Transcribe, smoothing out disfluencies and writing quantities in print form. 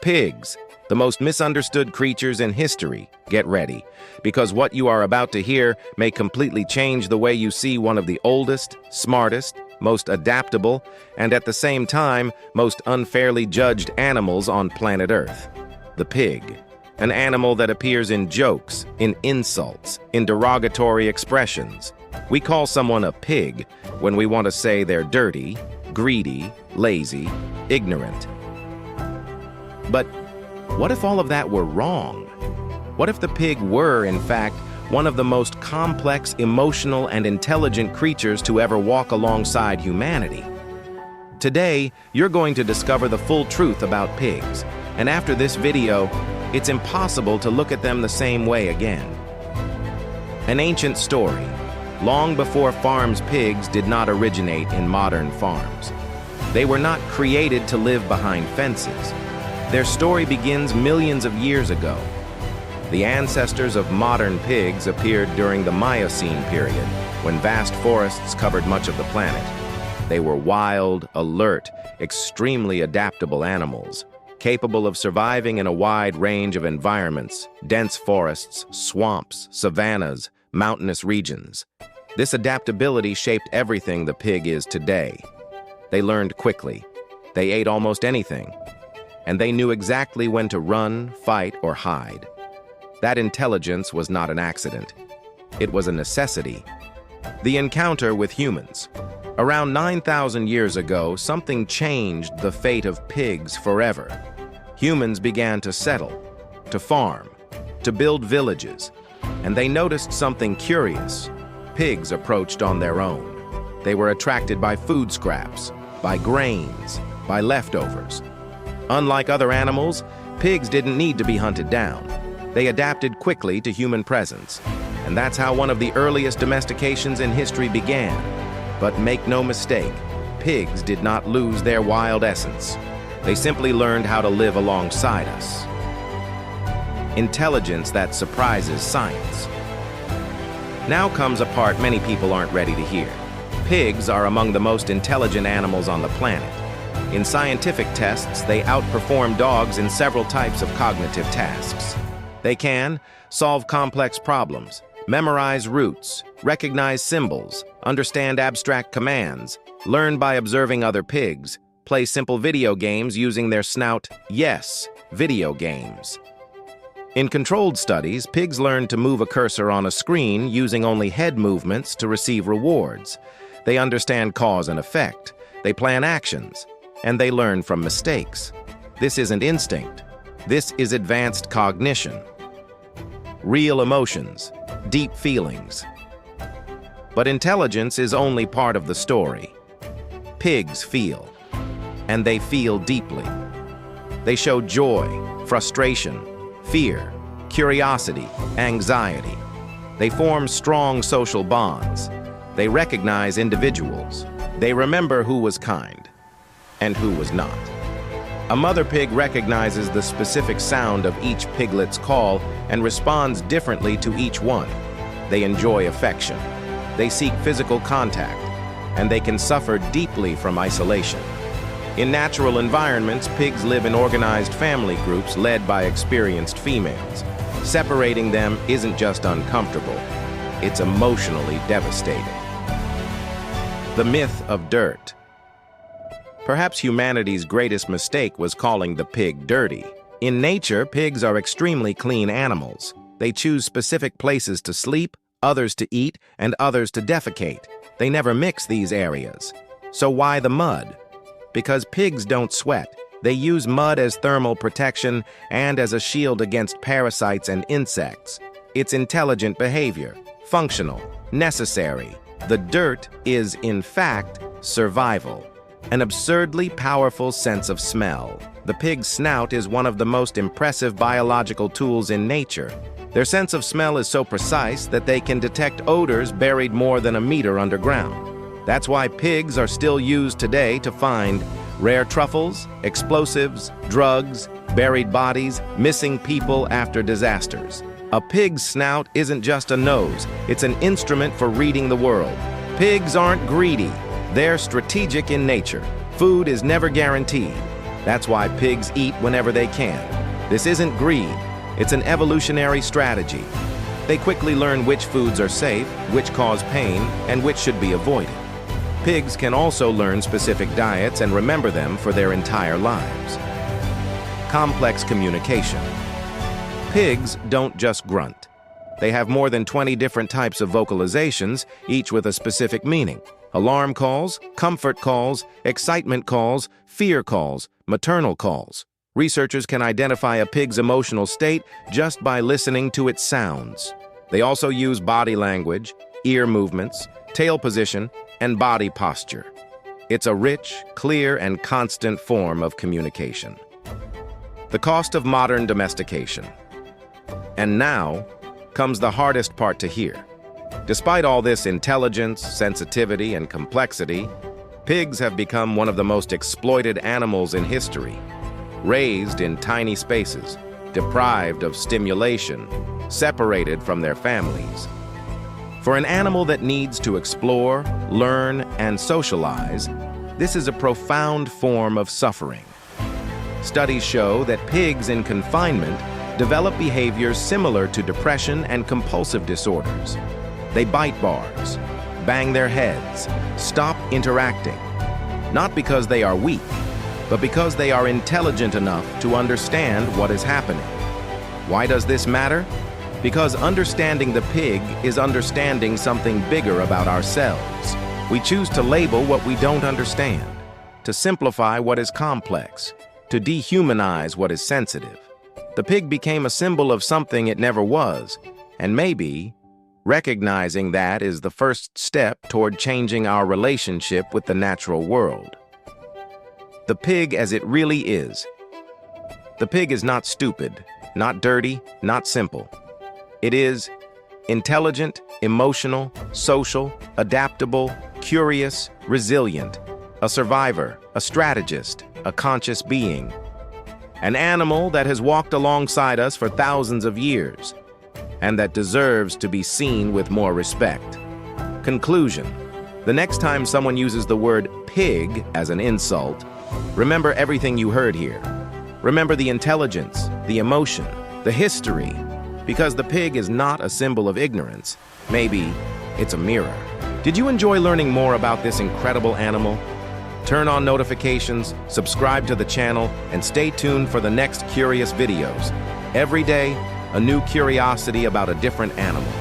Pigs, the most misunderstood creatures in history. Get ready, because what you are about to hear may completely change the way you see one of the oldest, smartest, most adaptable, and at the same time, most unfairly judged animals on planet Earth. The pig, an animal that appears in jokes, in insults, in derogatory expressions. We call someone a pig when we want to say they're dirty, greedy, lazy, ignorant. But what if all of that were wrong? What if the pig were, in fact, one of the most complex, emotional, and intelligent creatures to ever walk alongside humanity? Today, you're going to discover the full truth about pigs, and after this video, it's impossible to look at them the same way again. An ancient story. Long before farms, pigs did not originate in modern farms. They were not created to live behind fences. Their story begins millions of years ago. The ancestors of modern pigs appeared during the Miocene period, when vast forests covered much of the planet. They were wild, alert, extremely adaptable animals, capable of surviving in a wide range of environments: dense forests, swamps, savannas, mountainous regions. This adaptability shaped everything the pig is today. They learned quickly. They ate almost anything. And they knew exactly when to run, fight, or hide. That intelligence was not an accident. It was a necessity. The encounter with humans. Around 9,000 years ago, something changed the fate of pigs forever. Humans began to settle, to farm, to build villages, and they noticed something curious. Pigs approached on their own. They were attracted by food scraps, by grains, by leftovers. Unlike other animals, pigs didn't need to be hunted down. They adapted quickly to human presence, and that's how one of the earliest domestications in history began. But make no mistake, pigs did not lose their wild essence. They simply learned how to live alongside us. Intelligence that surprises science. Now comes a part many people aren't ready to hear. Pigs are among the most intelligent animals on the planet. In scientific tests, they outperform dogs in several types of cognitive tasks. They can solve complex problems, memorize routes, recognize symbols, understand abstract commands, learn by observing other pigs, play simple video games using their snout. Yes, video games. In controlled studies, pigs learn to move a cursor on a screen using only head movements to receive rewards. They understand cause and effect. They plan actions. And they learn from mistakes. This isn't instinct. This is advanced cognition. Real emotions, deep feelings. But intelligence is only part of the story. Pigs feel, and they feel deeply. They show joy, frustration, fear, curiosity, anxiety. They form strong social bonds. They recognize individuals. They remember who was kind and who was not. A mother pig recognizes the specific sound of each piglet's call and responds differently to each one. They enjoy affection. They seek physical contact, and they can suffer deeply from isolation. In natural environments, pigs live in organized family groups led by experienced females. Separating them isn't just uncomfortable, it's emotionally devastating. The myth of dirt. Perhaps humanity's greatest mistake was calling the pig dirty. In nature, pigs are extremely clean animals. They choose specific places to sleep, others to eat, and others to defecate. They never mix these areas. So why the mud? Because pigs don't sweat. They use mud as thermal protection and as a shield against parasites and insects. It's intelligent behavior, functional, necessary. The dirt is, in fact, survival. An absurdly powerful sense of smell. The pig's snout is one of the most impressive biological tools in nature. Their sense of smell is so precise that they can detect odors buried more than a meter underground. That's why pigs are still used today to find rare truffles, explosives, drugs, buried bodies, missing people after disasters. A pig's snout isn't just a nose, it's an instrument for reading the world. Pigs aren't greedy. They're strategic in nature. Food is never guaranteed. That's why pigs eat whenever they can. This isn't greed, it's an evolutionary strategy. They quickly learn which foods are safe, which cause pain, and which should be avoided. Pigs can also learn specific diets and remember them for their entire lives. Complex communication. Pigs don't just grunt. They have more than 20 different types of vocalizations, each with a specific meaning. Alarm calls, comfort calls, excitement calls, fear calls, maternal calls. Researchers can identify a pig's emotional state just by listening to its sounds. They also use body language, ear movements, tail position, and body posture. It's a rich, clear, and constant form of communication. The cost of modern domestication. And now comes the hardest part to hear. Despite all this intelligence, sensitivity, and complexity, pigs have become one of the most exploited animals in history. Raised in tiny spaces, deprived of stimulation, separated from their families. For an animal that needs to explore, learn, and socialize, this is a profound form of suffering. Studies show that pigs in confinement develop behaviors similar to depression and compulsive disorders. They bite bars, bang their heads, stop interacting, not because they are weak, but because they are intelligent enough to understand what is happening. Why does this matter? Because understanding the pig is understanding something bigger about ourselves. We choose to label what we don't understand, to simplify what is complex, to dehumanize what is sensitive. The pig became a symbol of something it never was, and maybe recognizing that is the first step toward changing our relationship with the natural world. The pig as it really is. The pig is not stupid, not dirty, not simple. It is intelligent, emotional, social, adaptable, curious, resilient, a survivor, a strategist, a conscious being. An animal that has walked alongside us for thousands of years, and that deserves to be seen with more respect. Conclusion. The next time someone uses the word pig as an insult, remember everything you heard here. Remember the intelligence, the emotion, the history, because the pig is not a symbol of ignorance. Maybe it's a mirror. Did you enjoy learning more about this incredible animal? Turn on notifications, subscribe to the channel, and stay tuned for the next curious videos. Every day, a new curiosity about a different animal.